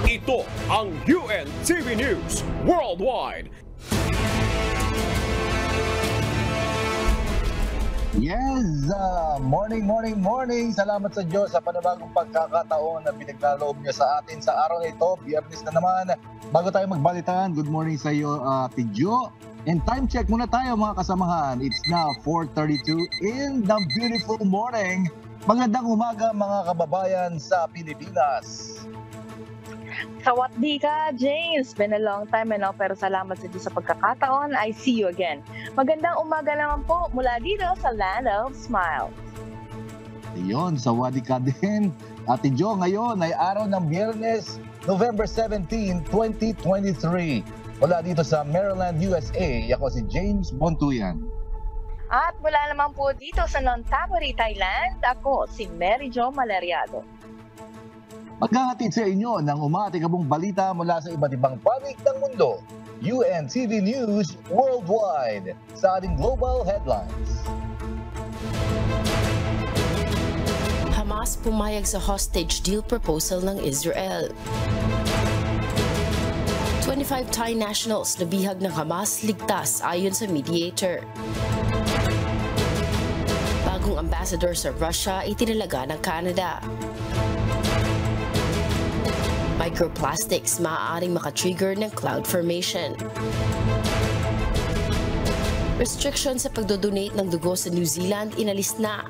Ito ang UNTV News Worldwide. Yes! Morning! Salamat sa Diyos sa panibagong pagkakataon na pinaglaloob niya sa atin sa araw na ito. Biyernes na naman. Bago tayo magbalitaan, good morning sa iyo, Tidjo. And time check muna tayo mga kasamahan. It's now 4:32 in the beautiful morning. Magandang umaga mga kababayan sa Pilipinas. Sawatdi ka, James. Been a long time, pero salamat sa Diyos sa pagkakataon. I see you again. Magandang umaga naman po mula dito sa Land of Smiles. Ayun, sawadi ka din. Ate Jo, ngayon ay araw ng Biyernes, November 17, 2023. Mula dito sa Maryland, USA, ako si James Bontuyan. At mula naman po dito sa Nonthaburi, Thailand, ako si Mary Jo Maleriado. Maghahatid sa inyo ng umatikabong balita mula sa iba't ibang panig ng mundo. UNTV News Worldwide sa ating global headlines. Hamas pumayag sa hostage deal proposal ng Israel. 25 Thai nationals na bihag ng Hamas ligtas ayon sa mediator. Bagong ambassador sa Russia itinalaga ng Canada. Microplastics maaaring makatrigger ng cloud formation. Restriction sa pagdodonate ng dugo sa New Zealand inalis na.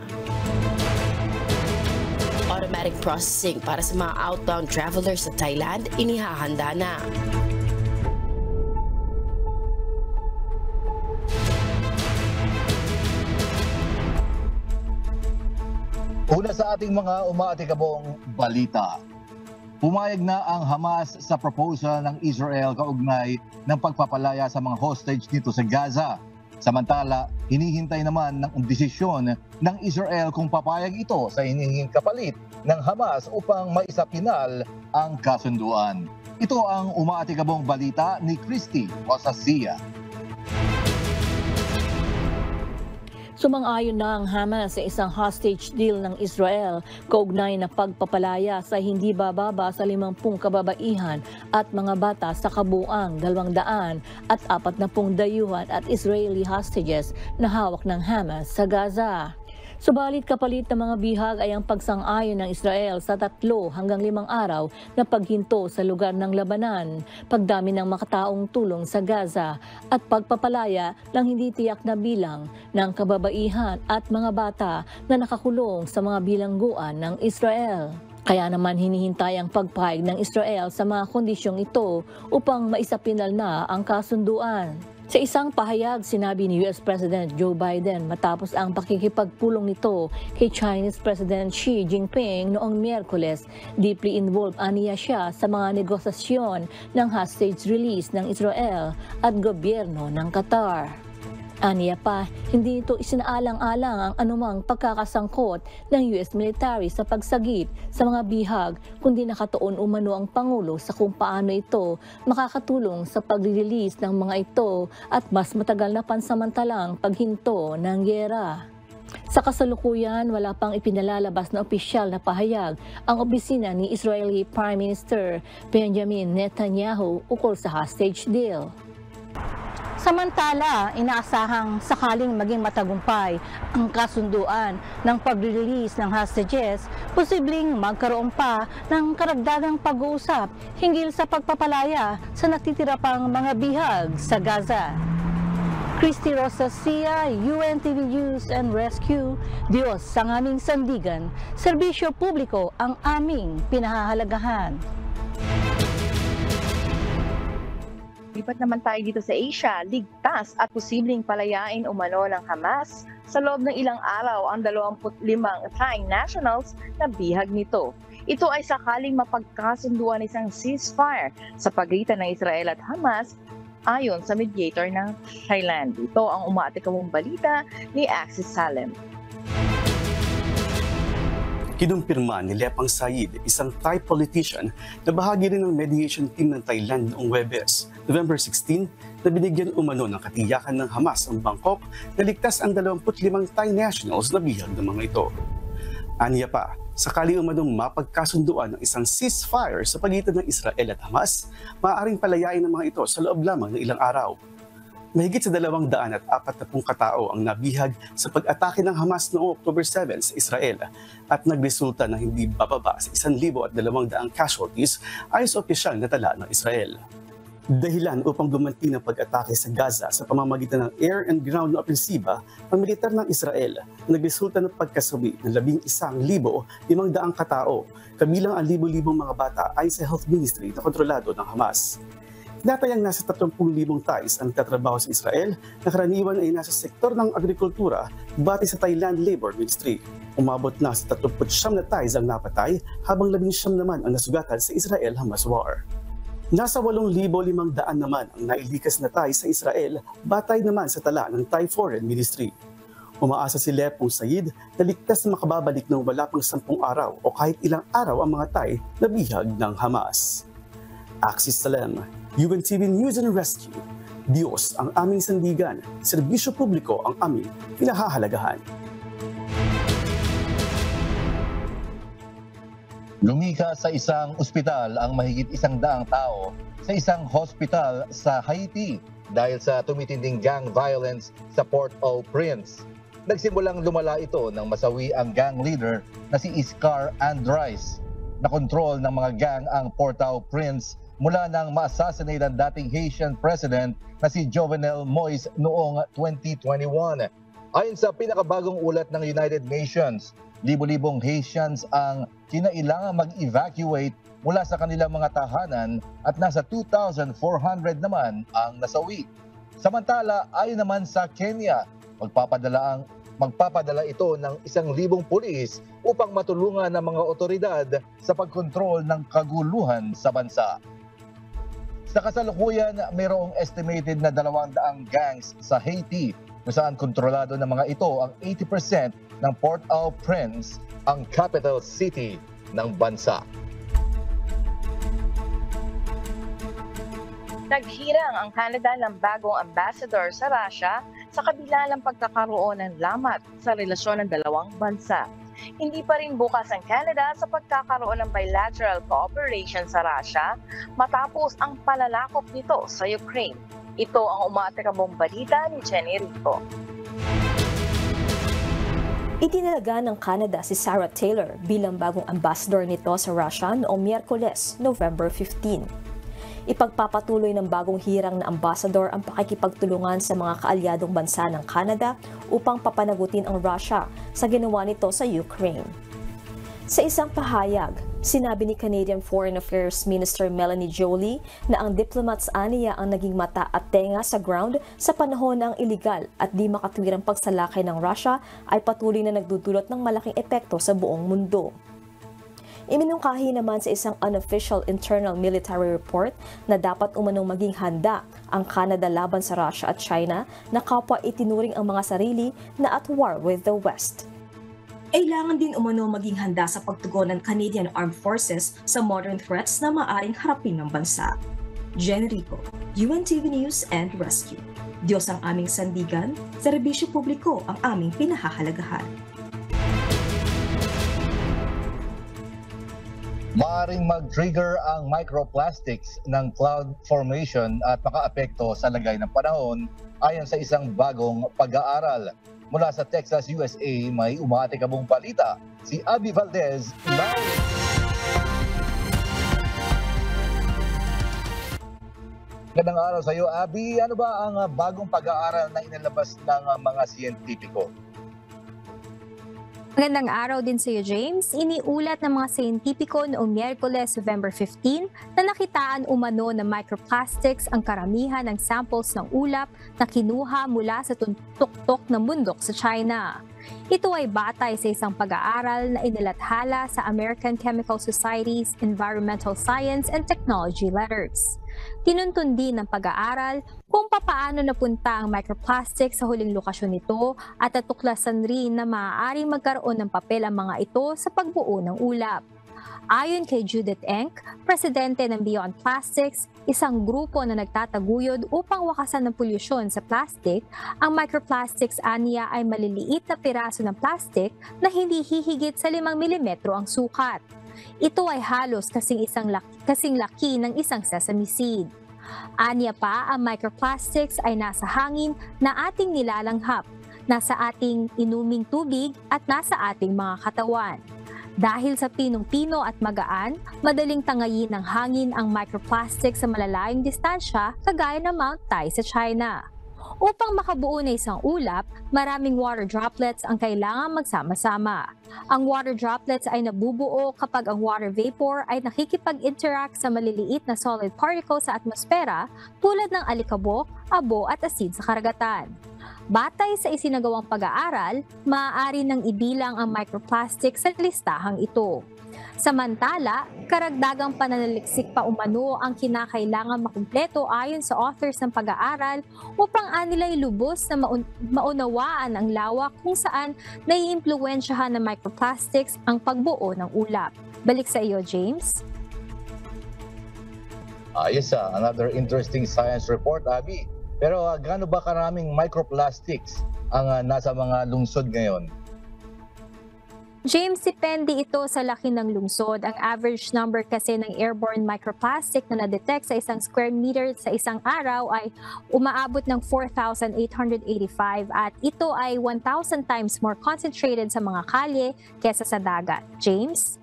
Automatic processing para sa mga outbound travelers sa Thailand inihahanda na. Una sa ating mga umaatikabong balita. Pumayag na ang Hamas sa proposal ng Israel kaugnay ng pagpapalaya sa mga hostage dito sa Gaza. Samantala, hinihintay naman ng desisyon ng Israel kung papayag ito sa hinihinging kapalit ng Hamas upang maisapinal ang kasunduan. Ito ang umaatikabong balita ni Christy Osasia. Sumang-ayon na ang Hamas sa isang hostage deal ng Israel kaugnay na pagpapalaya sa hindi bababa sa 50 kababaihan at mga bata sa kabuuang 240 dayuhan at Israeli hostages na hawak ng Hamas sa Gaza. Subalit kapalit ng mga bihag ay ang pagsang-ayon ng Israel sa 3 hanggang 5 araw na paghinto sa lugar ng labanan, pagdami ng makataong tulong sa Gaza at pagpapalaya ng hindi tiyak na bilang ng kababaihan at mga bata na nakakulong sa mga bilangguan ng Israel. Kaya naman hinihintay ang pagpahayag ng Israel sa mga kondisyong ito upang maisapinal na ang kasunduan. Sa isang pahayag, sinabi ni US President Joe Biden matapos ang pakikipagpulong nito kay Chinese President Xi Jinping noong Miyerkules, deeply involved aniya siya sa mga negosasyon ng hostage release ng Israel at gobyerno ng Qatar. Aniya pa, hindi ito isinaalang-alang ang anumang pagkakasangkot ng US military sa pagsagip sa mga bihag, kundi nakatuon umano ang Pangulo sa kung paano ito makakatulong sa pag-release ng mga ito at mas matagal na pansamantalang paghinto ng gyera. Sa kasalukuyan, wala pang ipinalalabas na opisyal na pahayag ang opisina ni Israeli Prime Minister Benjamin Netanyahu ukol sa hostage deal. Samantala, inaasahang sakaling maging matagumpay ang kasunduan ng pag-release ng hostages, posibleng magkaroon pa ng karagdagang pag-uusap hinggil sa pagpapalaya sa natitira pang mga bihag sa Gaza. Christy Rosasia, UNTV News and Rescue, Diyos ang aming sandigan, serbisyo publiko ang aming pinahahalagahan. Lipat naman tayo dito sa Asia, ligtas at posibleng palayain umano ng Hamas sa loob ng ilang araw ang 25 Thai nationals na bihag nito. Ito ay sakaling mapagkasunduan isang ceasefire sa pagitan ng Israel at Hamas ayon sa mediator ng Thailand. Ito ang umaatikabong balita ni Axis Salem. Kinumpirma ni Lepang Said, isang Thai politician na bahagi rin ng mediation team ng Thailand noong Huwebes, November 16, na binigyan umano ng katiyakan ng Hamas ang Bangkok na ligtas ang 25 Thai nationals na bihag ng mga ito. Aniya pa, Sakali umanong mapagkasunduan ng isang ceasefire sa pagitan ng Israel at Hamas, maaaring palayain ng mga ito sa loob lamang ng ilang araw. Mahigit sa 240 katao ang nabihag sa pag-atake ng Hamas noong October 7 sa Israel at nagresulta na hindi bababa sa 1,200 casualties ayon sa opisyal na tala ng Israel. Dahilan upang gumanti ng pag-atake sa Gaza sa pamamagitan ng air and ground na opensiba ang militar ng Israel na nagresulta ng pagkasawi ng 11,500 katao, kabilang ang libo-libong mga bata ayon sa Health Ministry na kontrolado ng Hamas. Tinatayang nasa 30,000 Thais ang nagtatrabaho sa Israel na karaniwan ay nasa sektor ng agrikultura batay sa Thailand Labor Ministry. Umabot na sa 39 na Thais ang napatay habang 19 naman ang nasugatan sa Israel-Hamas war. Nasa 8,500 naman ang nailikas na Thai sa Israel, batay naman sa tala ng Thai Foreign Ministry. Umaasa si Lepong Sayid na ligtas na makababalik ng wala pang 10 araw o kahit ilang araw ang mga Thai na bihag ng Hamas. Axis Salem, UNTV News and Rescue. Diyos ang aming sandigan, serbisyo publiko ang aming pinahahalagahan. Lumika sa isang ospital ang mahigit 100 tao sa isang hospital sa Haiti dahil sa tumitinding gang violence sa Port-au-Prince. Nagsimulang lumala ito nang masawi ang gang leader na si Iscar Andrice. Nakontrol ng mga gang ang Port-au-Prince mula nang ma-assassinate ang dating Haitian president na si Jovenel Moïse noong 2021. Ayon sa pinakabagong ulat ng United Nations, libo-libong Haitians ang kinailangan mag-evacuate mula sa kanilang mga tahanan at nasa 2,400 naman ang nasawi. Samantala, ayon naman sa Kenya, magpapadala ito ng 1,000 pulis upang matulungan ang mga otoridad sa pagkontrol ng kaguluhan sa bansa. Sa kasalukuyan, mayroong estimated na 200 gangs sa Haiti kung saan kontrolado ng mga ito ang 80% ng Port-au-Prince, ang capital city ng bansa. Naghirang ang Canada ng bagong ambassador sa Russia sa kabila ng pagkakaroon ng lamat sa relasyon ng dalawang bansa. Hindi pa rin bukas ang Canada sa pagkakaroon ng bilateral cooperation sa Russia matapos ang palalakop nito sa Ukraine. Ito ang umatakabong balita ni Jenny Rico. Itinalaga ng Canada si Sarah Taylor bilang bagong ambassador nito sa Russia noong Miyerkules, November 15. Ipagpapatuloy ng bagong hirang na ambassador ang pakikipagtulungan sa mga kaalyadong bansa ng Canada upang papanagutin ang Russia sa ginawa nito sa Ukraine. Sa isang pahayag, sinabi ni Canadian Foreign Affairs Minister Melanie Joly na ang diplomats aniya ang naging mata at tenga sa ground sa panahon ng iligal at di makatwirang pagsalakay ng Russia ay patuloy na nagdudulot ng malaking epekto sa buong mundo. Iminungkahi naman sa isang unofficial internal military report na dapat umanong maging handa ang Canada laban sa Russia at China na kapwa itinuring ang mga sarili na at war with the West. Kailangan din umano maging handa sa pagtugon ng Canadian Armed Forces sa modern threats na maaaring harapin ng bansa. Jen Rico, UNTV News and Rescue. Diyos ang aming sandigan, serbisyo publiko ang aming pinahahalagahan. Maaaring mag-trigger ang microplastics ng cloud formation at makaapekto sa lagay ng panahon ayon sa isang bagong pag-aaral. Mula sa Texas, USA, may umatikabong balita. Si Abby Valdez live. Magandang araw sa iyo, Abby. Ano ba ang bagong pag-aaral na inilabas ng mga siyentipiko? Magandang araw din sa iyo, James. Iniulat ng mga siyentipiko noong Miyerkules, November 15, na nakitaan umano ng microplastics ang karamihan ng samples ng ulap na kinuha mula sa tuktok ng bundok sa China. Ito ay batay sa isang pag-aaral na inilathala sa American Chemical Society's Environmental Science and Technology Letters. Tinuntun din ng pag-aaral kung papaano napunta ang microplastic sa huling lokasyon nito at natuklasan rin na maaaring magkaroon ng papel ang mga ito sa pagbuo ng ulap. Ayon kay Judith Enck, presidente ng Beyond Plastics, isang grupo na nagtataguyod upang wakasan ng polusyon sa plastic, ang microplastics aniya ay maliliit na piraso ng plastic na hindi hihigit sa 5 mm ang sukat. Ito ay halos kasing laki ng isang sesame seed. Aniya pa, ang microplastics ay nasa hangin na ating nilalanghap, nasa ating inuming tubig at nasa ating mga katawan. Dahil sa pinong-pino at magaan, madaling tangayin ng hangin ang microplastics sa malalayong distansya kagaya ng Mount Tai sa China. Upang makabuo na isang ulap, maraming water droplets ang kailangan magsama-sama. Ang water droplets ay nabubuo kapag ang water vapor ay nakikipag-interact sa maliliit na solid particles sa atmosfera tulad ng alikabok, abo at asin sa karagatan. Batay sa isinagawang pag-aaral, maaari nang ibilang ang microplastic sa listahang ito. Samantala, karagdagang pananaliksik pa umano ang kinakailangan makumpleto ayon sa authors ng pag-aaral upang anilay lubos na maunawaan ang lawak kung saan naiimpluwensyahan ng microplastics ang pagbuo ng ulap. Balik sa iyo, James. Yes, another interesting science report, Abby. Pero gaano ba karaming microplastics ang nasa mga lungsod ngayon? James, depende ito sa laki ng lungsod. Ang average number kasi ng airborne microplastic na na-detect sa isang square meter sa isang araw ay umaabot ng 4,885 at ito ay 1,000 times more concentrated sa mga kalye kesa sa dagat. James?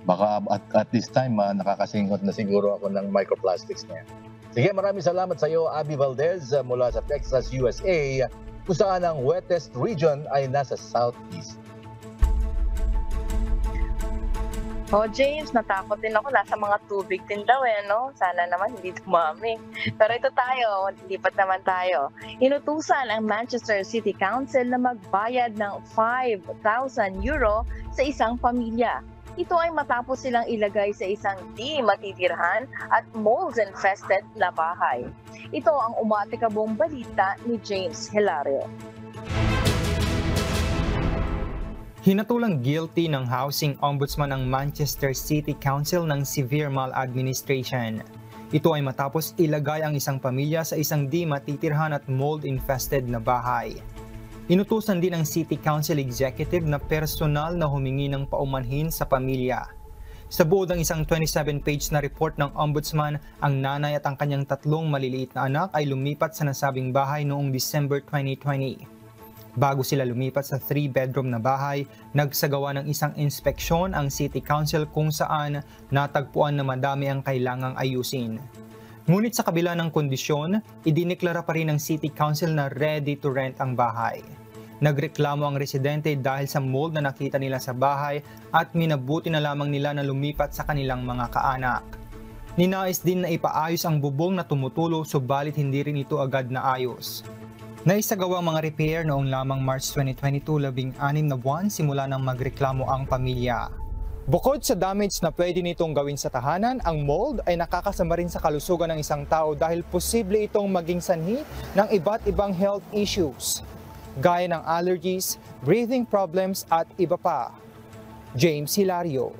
Baka at this time nakakasingot na siguro ako ng microplastics na yan. Sige, maraming salamat sa iyo, Abby Valdez, mula sa Texas, USA, kung saan ang wettest region ay nasa southeast. James, natakot din ako. Nasa mga tubig din daw no? Sana naman hindi dumami. Pero ito tayo, lipat naman tayo. Inutusan ang Manchester City Council na magbayad ng €5,000 sa isang pamilya. Ito ay matapos silang ilagay sa isang di matitirhan at mold-infested na bahay. Ito ang umatikabong balita ni James Hilario. Hinatulang guilty ng Housing Ombudsman ang Manchester City Council ng severe maladministration. Ito ay matapos ilagay ang isang pamilya sa isang di matitirhan at mold-infested na bahay. Inutusan din ng City Council Executive na personal na humingi ng paumanhin sa pamilya. Sa buod ng isang 27-page na report ng Ombudsman, ang nanay at ang kanyang 3 maliliit na anak ay lumipat sa nasabing bahay noong December 2020. Bago sila lumipat sa 3-bedroom na bahay, nagsagawa ng isang inspeksyon ang City Council kung saan natagpuan na madami ang kailangang ayusin. Ngunit sa kabila ng kondisyon, idineklara pa rin ng City Council na ready to rent ang bahay. Nagreklamo ang residente dahil sa mold na nakita nila sa bahay at minabuti na lamang nila na lumipat sa kanilang mga kaanak. Ninais din na ipaayos ang bubong na tumutulo subalit hindi rin ito agad naayos. Naisagawa ang mga repair noong lamang March 2022, 16 na buwan simula nang magreklamo ang pamilya. Bukod sa damage na pwede nitong gawin sa tahanan, ang mold ay nakakasama rin sa kalusugan ng isang tao dahil posible itong maging sanhi ng iba't ibang health issues, gaya ng allergies, breathing problems at iba pa. James Hilario,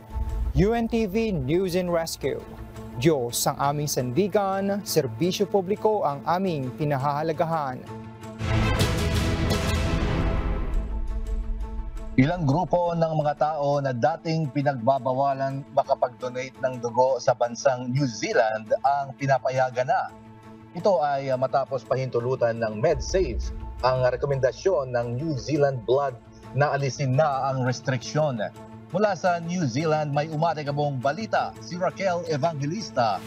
UNTV News and Rescue. Diyos ang aming sandigan, serbisyo publiko ang aming pinahahalagahan. Ilang grupo ng mga tao na dating pinagbabawalan makapag-donate ng dugo sa bansang New Zealand ang pinapayagan na. Ito ay matapos pahintulutan ng MedSafe ang rekomendasyon ng New Zealand Blood na alisin na ang restriksyon. Mula sa New Zealand may umatikabong balita si Raquel Evangelista.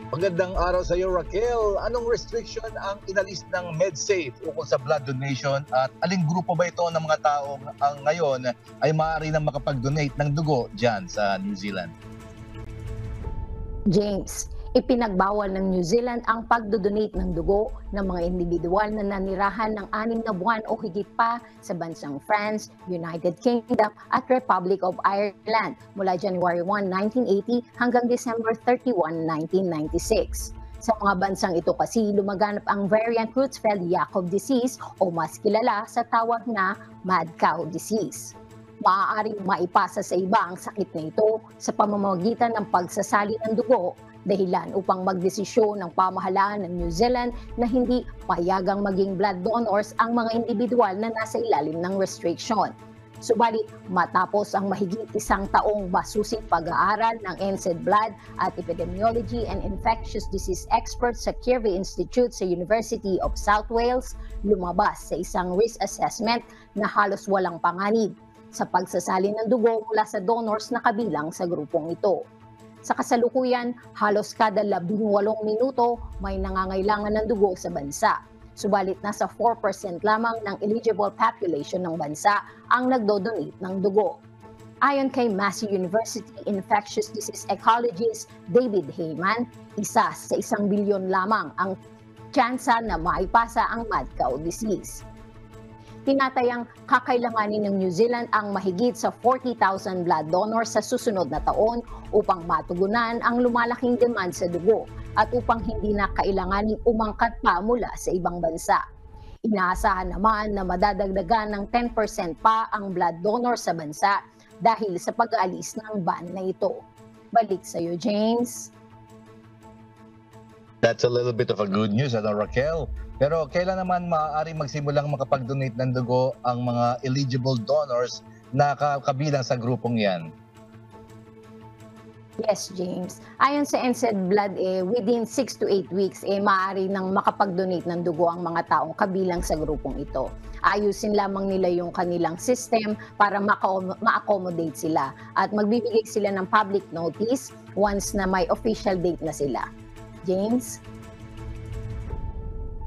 Magandang araw sa iyo, Raquel. Anong restriction ang inalis ng MedSafe ukol sa blood donation at aling grupo ba ito ng mga tao ang ngayon ay maaari nang makapag-donate ng dugo dyan sa New Zealand? James, ipinagbawal ng New Zealand ang pagdodonate ng dugo ng mga individual na nanirahan ng 6 na buwan o higit pa sa bansang France, United Kingdom at Republic of Ireland mula January 1, 1980 hanggang December 31, 1996. Sa mga bansang ito kasi lumaganap ang variant Creutzfeldt-Jakob disease o mas kilala sa tawag na mad cow disease. Maaaring maipasa sa iba ang sakit na ito sa pamamagitan ng pagsasali ng dugo, dahilan upang magdesisyon ng pamahalaan ng New Zealand na hindi payagang maging blood donors ang mga individual na nasa ilalim ng restriction. Subalit, matapos ang mahigit 1 taong masusing pag-aaral ng NZ Blood at Epidemiology and Infectious Disease experts sa Kirby Institute sa University of South Wales, lumabas sa isang risk assessment na halos walang panganib sa pagsasali ng dugo mula sa donors na kabilang sa grupong ito. Sa kasalukuyan, halos kada 18 minuto may nangangailangan ng dugo sa bansa. Subalit nasa 4% lamang ng eligible population ng bansa ang nagdodonate ng dugo. Ayon kay Massey University Infectious Disease Ecologist David Heyman, isa sa 1 bilyon lamang ang tsansa na maipasa ang mad cow disease. Tinatayang kakailanganin ng New Zealand ang mahigit sa 40,000 blood donors sa susunod na taon upang matugunan ang lumalaking demand sa dugo at upang hindi na kailanganing umangkat pa mula sa ibang bansa. Inaasahan naman na madadagdagan ng 10% pa ang blood donor sa bansa dahil sa pag-aalis ng ban na ito. Balik sa iyo, James. That's a little bit of a good news, Raquel. Pero kailan naman maaaring magsimulang makapag-donate ng dugo ang mga eligible donors na kabilang sa grupong yan? Yes, James. Ayon sa NZ Blood, within 6 to 8 weeks, maaari nang makapag-donate ng dugo ang mga taong kabilang sa grupong ito. Ayusin lamang nila yung kanilang system para ma-accommodate sila at magbibigay sila ng public notice once na may official date na sila. James?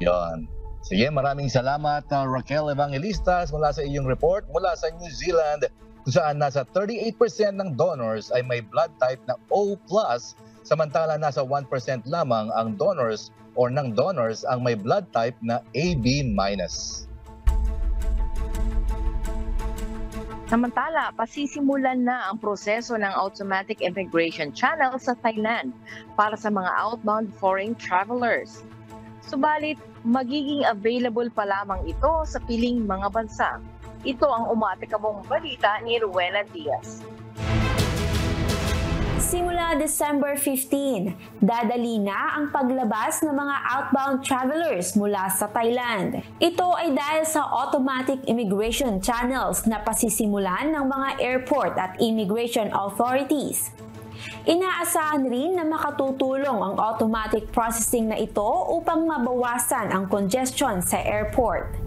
Yan. Sige, maraming salamat Raquel Evangelistas mula sa iyong report mula sa New Zealand, kung saan nasa 38% ng donors ay may blood type na O+, samantala nasa 1% lamang ang donors ang may blood type na AB-. Samantala, pasisimulan na ang proseso ng automatic immigration channel sa Thailand para sa mga outbound foreign travelers. Subalit, magiging available pa lamang ito sa piling mga bansa. Ito ang umatikabong balita ni Rowena Diaz. Simula December 15, dadali na ang paglabas ng mga outbound travelers mula sa Thailand. Ito ay dahil sa automatic immigration channels na pasisimulan ng mga airport at immigration authorities. Inaasahan rin na makatutulong ang automatic processing na ito upang mabawasan ang congestion sa airport.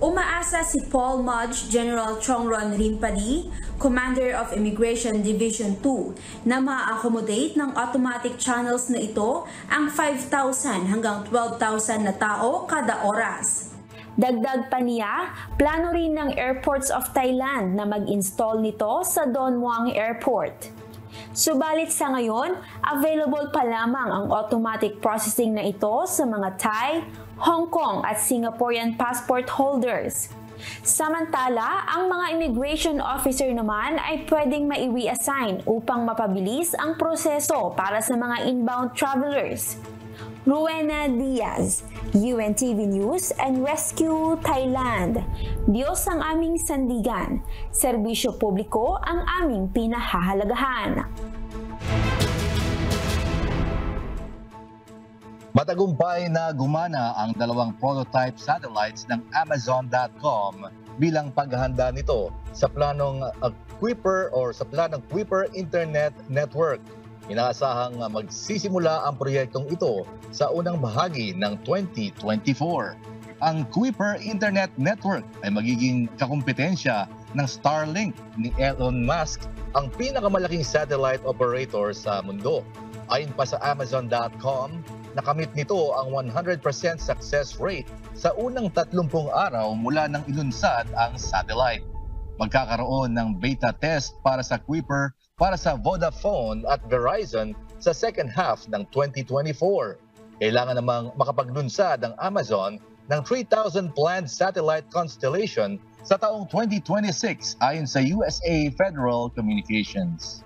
Umaasa si Paul Mudge, General Chongron Rinpadi, Commander of Immigration Division 2, na ma-accommodate ng automatic channels na ito ang 5,000 hanggang 12,000 na tao kada oras. Dagdag pa niya, plano rin ng Airports of Thailand na mag-install nito sa Don Muang Airport. Subalit sa ngayon, available pa lamang ang automatic processing na ito sa mga Thai, Hong Kong at Singaporean passport holders. Samantala, ang mga immigration officer naman ay pwedeng mai-reassign upang mapabilis ang proseso para sa mga inbound travelers. Rowena Diaz, UNTV News and Rescue Thailand. Diyos ang aming sandigan, serbisyo publiko ang aming pinahahalagahan. Matagumpay na gumana ang 2 prototype satellites ng Amazon.com bilang paghahanda nito sa planong Kuiper Internet Network. Inaasahang magsisimula ang proyektong ito sa unang bahagi ng 2024. Ang Kuiper Internet Network ay magiging kakumpetensya ng Starlink ni Elon Musk, ang pinakamalaking satellite operator sa mundo. Ayon pa sa Amazon.com, nakamit nito ang 100% success rate sa unang 30 araw mula nang ilunsad ang satellite. Magkakaroon ng beta test para sa Kuiper para sa Vodafone at Verizon sa second half ng 2024. Kailangan namang makapaglunsad ang Amazon ng 3,000 planned satellite constellation sa taong 2026 ayon sa USA Federal Communications.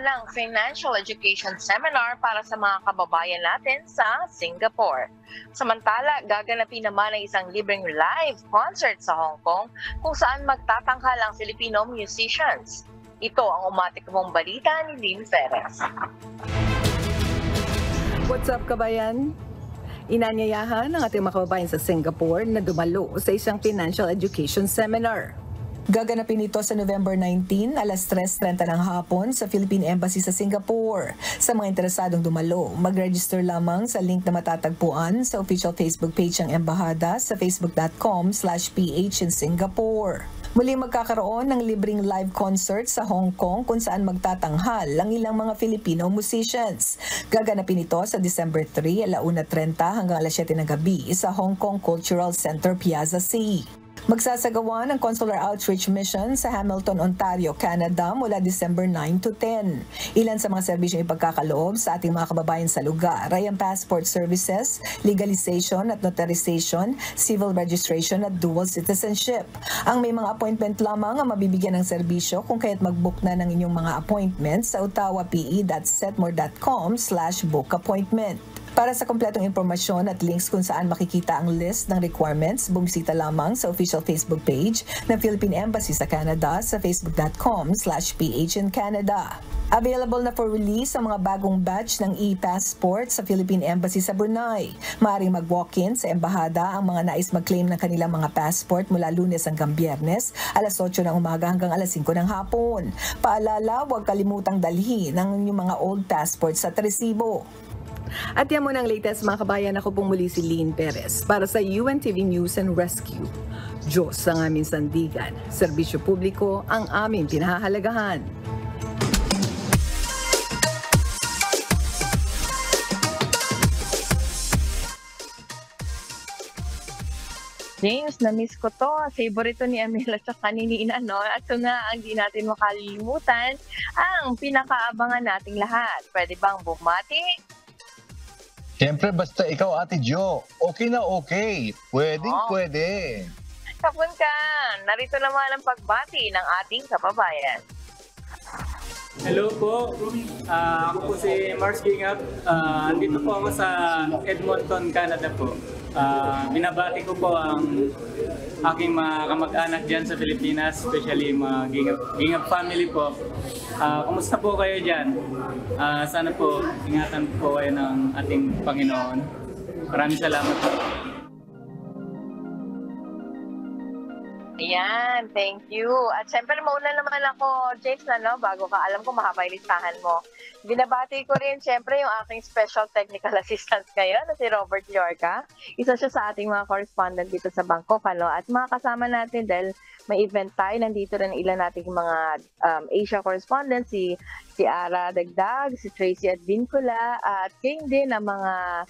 ng Financial Education Seminar para sa mga kababayan natin sa Singapore. Samantala, gaganapin naman ang isang libreng live concert sa Hong Kong kung saan magtatangkal ang Filipino musicians. Ito ang umatik mong balita ni Lynn Perez. What's up, kabayan? Inanyayahan ng ating mga kababayan sa Singapore na dumalo sa isang financial education seminar. Gaganapin ito sa November 19, alas 3:30 ng hapon sa Philippine Embassy sa Singapore. Sa mga interesadong dumalo, mag-register lamang sa link na matatagpuan sa official Facebook page ng Embahada sa facebook.com/PH in Singapore. Muli magkakaroon ng libreng live concert sa Hong Kong kung saan magtatanghal ang ilang mga Filipino musicians. Gaganapin ito sa December 3, 1:30 hanggang alas 7 ng gabi sa Hong Kong Cultural Center, Piazza C. Magsasagawa ng Consular Outreach Mission sa Hamilton, Ontario, Canada mula December 9 to 10. Ilan sa mga serbisyong ipagkakaloob sa ating mga kababayan sa lugar ay ang passport services, legalization at notarization, civil registration at dual citizenship. Ang may mga appointment lamang ang mabibigyan ng serbisyo kung kaya't mag-book na ng inyong mga appointments sa ottawape.setmore.com/book appointment. Para sa kompletong impormasyon at links kung saan makikita ang list ng requirements, bumisita lamang sa official Facebook page ng Philippine Embassy sa Canada sa facebook.com/PH in Canada. Available na for release ang mga bagong batch ng e-passport sa Philippine Embassy sa Brunei. Maaaring mag-walk-in sa embahada ang mga nais mag-claim ng kanilang mga passport mula Lunes hanggang Biyernes, alas 8 ng umaga hanggang alas 5 ng hapon. Paalala, huwag kalimutang dalhin ang inyong mga old passports sa resibo. At yan muna ang latest mga kabayan. Ako pong muli si Lynn Perez para sa UNTV News and Rescue. Diyos ang aming sandigan, serbisyo publiko ang aming pinahahalagahan. James, na-miss ko to. Favorito ni Amel at saka ni Nina, no? At ito nga ang di natin makalimutan, ang pinakaabangan nating lahat. Pwede bang bumati? Siyempre, basta ikaw, Ate Jo, okay na okay. Pwedeng pwede. Kapun ka, narito naman ang pagbati ng ating kababayan. Hello po, ako po si Mars Gingap. Andito po ako sa Edmonton, Canada po. Binabati ko po ang aking mga kamag-anak dyan sa Pilipinas, especially mga Gingap family po. Kumusta po kayo dyan? Sana po ingatan po kayo ng ating Panginoon. Maraming salamat po. Ayan, thank you. At syempre, mauna naman ako, James, bago ka, alam ko mahaba yung listahan mo. Binabati ko rin, syempre, yung aking special technical assistant ngayon, na si Robert Yorca. Isa siya sa ating mga correspondent dito sa Bangkok, At mga kasama natin, dahil may event tayo, nandito rin ilan nating mga Asia correspondents, si Ara Dagdag, si Tracy Advincula, at kayo din ang mga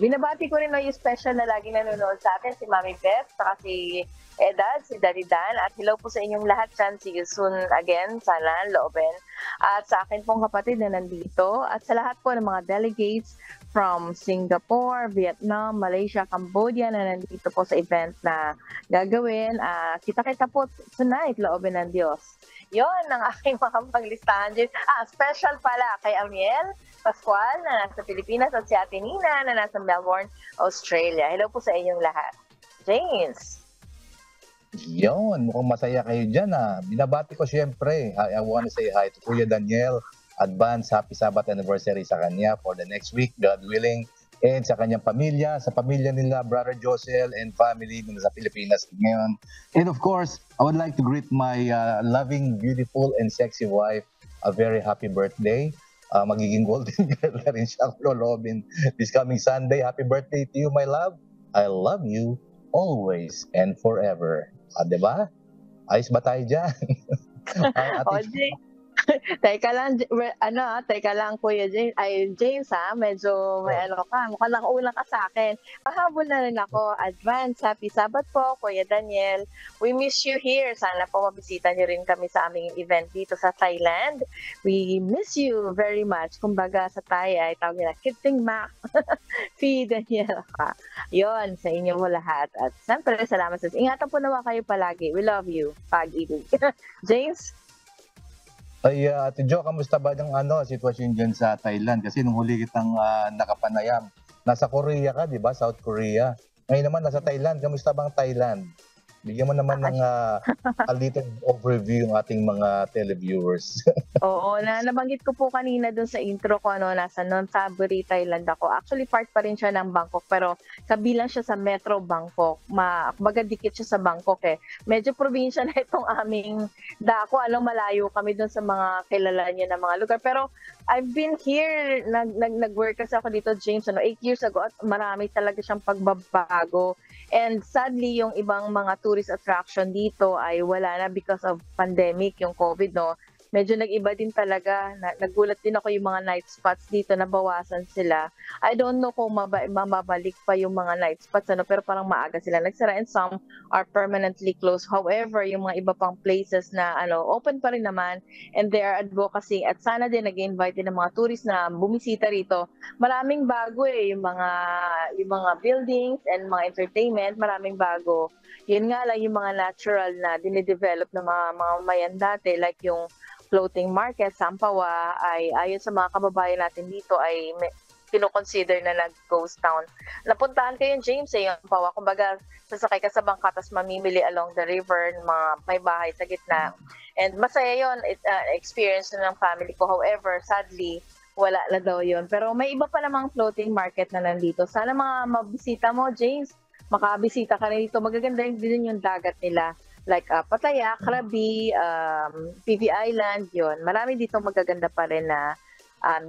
binabati ko rin yung special na lagi nanonood sa atin, si Mami Beth, saka si Edad, si Daddy Dan, at hello po sa inyong lahat dyan. See you soon again, sana, looben. At sa akin pong kapatid na nandito, at sa lahat po ng mga delegates from Singapore, Vietnam, Malaysia, Cambodia na nandito po sa event na gagawin. Kita-kita po tonight, looben ng Diyos. Yon ang aking mga panglistahan. Special pala kay Amiel Pascual na nasa Pilipinas at si Ate Nina na nasa Melbourne, Australia. Hello po sa inyong lahat. James. Yon, mukhang masaya kayo dyan Binabati ko siyempre. I want to say hi to Kuya Daniel. Advance happy Sabbath anniversary sa kanya for the next week, God willing. And sa kanyang pamilya, sa pamilya nila, Brother Josel and family sa Pilipinas ngayon. And of course, I would like to greet my loving, beautiful, and sexy wife a very happy birthday. Magiging golden girl na rin siya, Robin, this coming Sunday. Happy birthday to you, my love. I love you always and forever. Diba? Ayos ba tayo dyan? Teka lang, Kuya James. James, medyo may ka. Mukhang nakauna ka sa akin. Pahabol na rin ako. Advance, happy Sabbath po, Kuya Daniel. We miss you here. Sana po mabisita niyo rin kami sa aming event dito sa Thailand. We miss you very much. Kumbaga sa Thai ay tawag nila, Kiting Mak. Si Daniel ka. Yon, sa inyo mo lahat. At siyempre, salamat sa ingatan po naman kayo palagi. We love you. Pag-ibig. James? Ay, Ate Jo, kamusta ba ng sitwasyon dyan sa Thailand? Kasi nung huli kitang nakapanayam, nasa Korea ka, di ba? South Korea. Ngayon naman, nasa Thailand. Kamusta bang Thailand? Bigyan mo naman ng a little overview ng ating mga televiewers. Oo, nabanggit ko po kanina dun sa intro ko, nasa Nonthaburi, Thailand ako. Actually, part pa rin siya ng Bangkok, pero kabilang siya sa Metro Bangkok. Kumbaga dikit siya sa Bangkok eh. Medyo probinsya na itong aming dako. Malayo kami dun sa mga kilala niya na mga lugar. Pero I've been here, nag-work kasi ako dito, James, 8 years ago, at marami talaga siyang pagbabago. And sadly, yung ibang mga tourist attraction dito ay wala na because of pandemic, yung COVID, no? Medyo nag-iba din talaga. Nagulat din ako yung mga night spots dito, nabawasan sila. I don't know kung mamabalik pa yung mga night spots, pero parang maaga sila nagsara and some are permanently closed. However, yung mga iba pang places na open pa rin naman and they are advocacy at sana din nag-invite din ng mga tourists na bumisita rito. Maraming bago yung mga buildings and mga entertainment, maraming bago. Yun nga lang yung mga natural na dinidevelop ng mga mamayan dati, like yung floating market, Sampawa, ay ayon sa mga kababayan natin dito ay kino-consider na nag-ghost town. Napuntahan ko yung James, yung Sampawa. Kumbaga, sasakay ka sa bangka, tapos mamimili along the river, may bahay sa gitna. And masaya yun, experience na ng family ko. However, sadly, wala na daw yun. Pero may iba pa namang floating market na nandito. Sana mga mabisita mo, James, makabisita ka na dito. Magaganda din yung dagat nila. Like Pattaya, Krabi, PV Island, yun. Marami dito magaganda pa rin na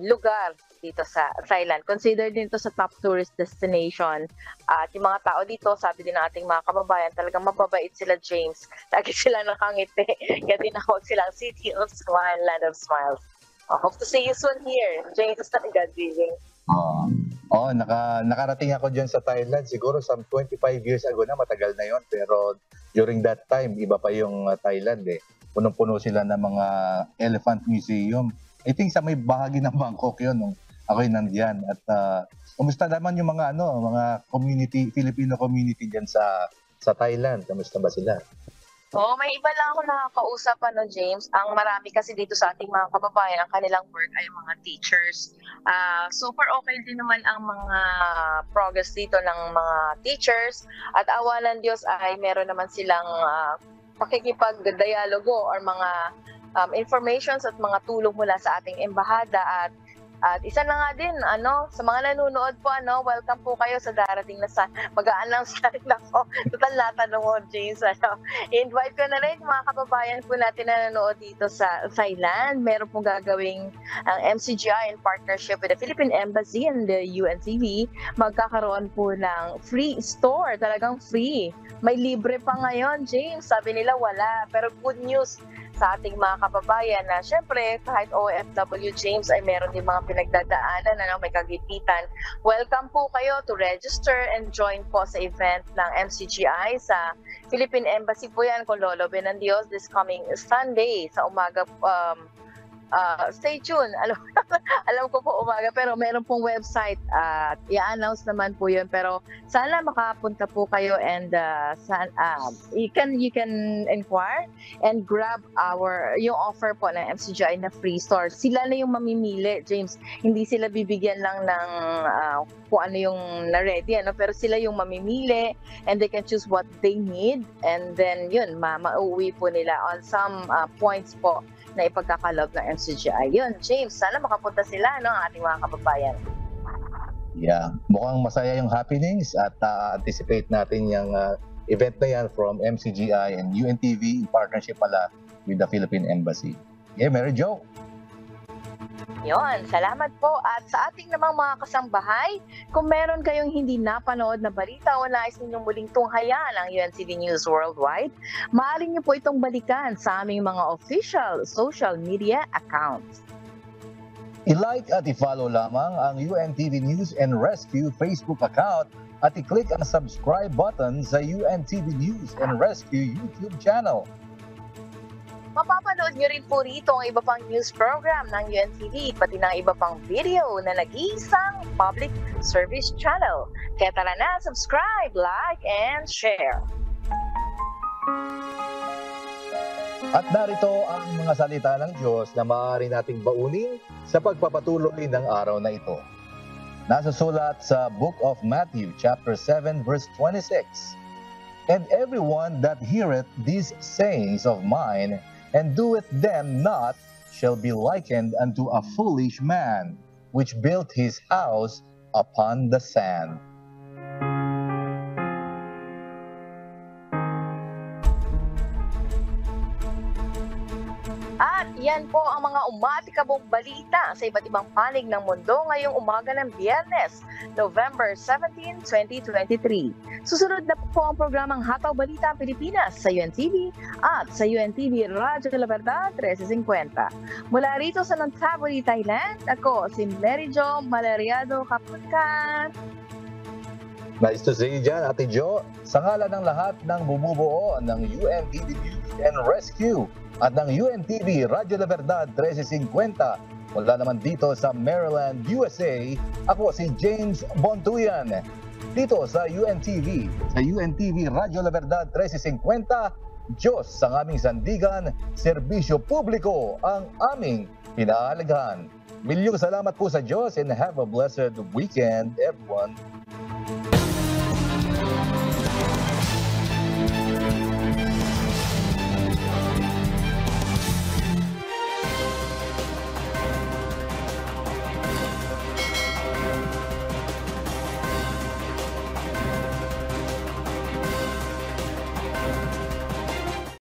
lugar dito sa Thailand. Consider din ito sa top tourist destination. At yung mga tao dito, sabi din ng ating mga kababayan, talagang mababait sila, James. Lagi sila nakangiti. Kaya tinawag silang City of Smile, Land of Smiles. Hope to see you soon here. James, God willing. Nakarating ako dyan sa Thailand. Siguro some 25 years ago na, matagal na yon. Pero during that time, iba pa yung Thailand eh. Punong-puno sila ng mga Elephant Museum. I think sa may bahagi ng Bangkok yun nung ako'y nandiyan. At kumusta naman yung mga community, Filipino community dyan sa Thailand? Kamusta ba sila? May iba lang ako nakakausap, James. Ang marami kasi dito sa ating mga kababayan, ang kanilang work ay mga teachers. Super okay din naman ang mga progress dito ng mga teachers. At awalan Diyos ay meron naman silang pakikipag-dialogo or mga informations at mga tulong mula sa ating embahada. At isa na nga din, sa mga nanonood po, welcome po kayo sa darating na mag-a-announce na rin ako. Total natanong mo, James. Invite ko na rin mga kababayan po natin na nanonood dito sa Thailand. Meron pong gagawing ang MCGI in partnership with the Philippine Embassy and the UNTV. Magkakaroon po ng free store, talagang free. May libre pa ngayon, James. Sabi nila wala, pero good news sa ating mga kababayan na syempre kahit OFW, James, ay meron din mga pinagdadaanan, may kagipitan. Welcome po kayo to register and join po sa event ng MCGI sa Philippine Embassy po yan, kung lolobin ng Diyos, this coming Sunday sa umaga. Stay tuned. Alam ko po umaga, pero meron pong website at i-announce naman po yun. Pero sana makapunta po kayo and you can inquire and grab yung offer po ng MCGI na free store. Sila na yung mamimili, James. Hindi sila bibigyan lang ng kung ano yung na-ready, pero sila yung mamimili and they can choose what they need and then yun, mauwi po nila on some points po na ipagkakalob ng MCGI. Yun, James, sana makapunta sila, ang ating mga kababayan. Yeah, mukhang masaya yung happenings at anticipate natin yung event na yan from MCGI and UNTV in partnership pala with the Philippine Embassy. Yeah, Mary Jo. Yun, salamat po. At sa ating namang mga kasambahay, kung meron kayong hindi napanood na balita o nais ninyong muling tunghayan ang UNTV News Worldwide, maaari niyo po itong balikan sa aming mga official social media accounts. I-like at i-follow lamang ang UNTV News and Rescue Facebook account at i-click ang subscribe button sa UNTV News and Rescue YouTube channel. Mapapanood nyo rin po rito ang iba pang news program ng UNTV, pati ng iba pang video na nag-iisang public service channel. Kaya tara na, subscribe, like, and share. At narito ang mga salita ng Diyos na maaari nating baunin sa pagpapatuloy ng araw na ito. Nasusulat sa Book of Matthew, chapter 7, verse 26. And everyone that heareth these sayings of mine, and doeth them not, shall be likened unto a foolish man, which built his house upon the sand. At yan po ang mga umatikabong balita sa iba't ibang panig ng mundo ngayong umaga ng Biyernes, November 17, 2023. Susunod na po ang programang Hataw Balita Pilipinas sa UNTV at sa UNTV Radyo La Verdad 1350. Mula rito sa Nonthaburi, Thailand, ako si Mary Jo Malariado Kaputkan. Nice to see you dyan, Ate Jo. Sa ngalan ng lahat ng bumubuo ng UNTV News and Rescue at ng UNTV Radyo La Verdad 1350, mula naman dito sa Maryland, USA, ako si James Bontuyan. Dito sa UNTV Radyo La Verdad 1350, Diyos ang aming sandigan, serbisyo publiko ang aming pinahalagahan. Milyong salamat po sa Diyos and have a blessed weekend, everyone.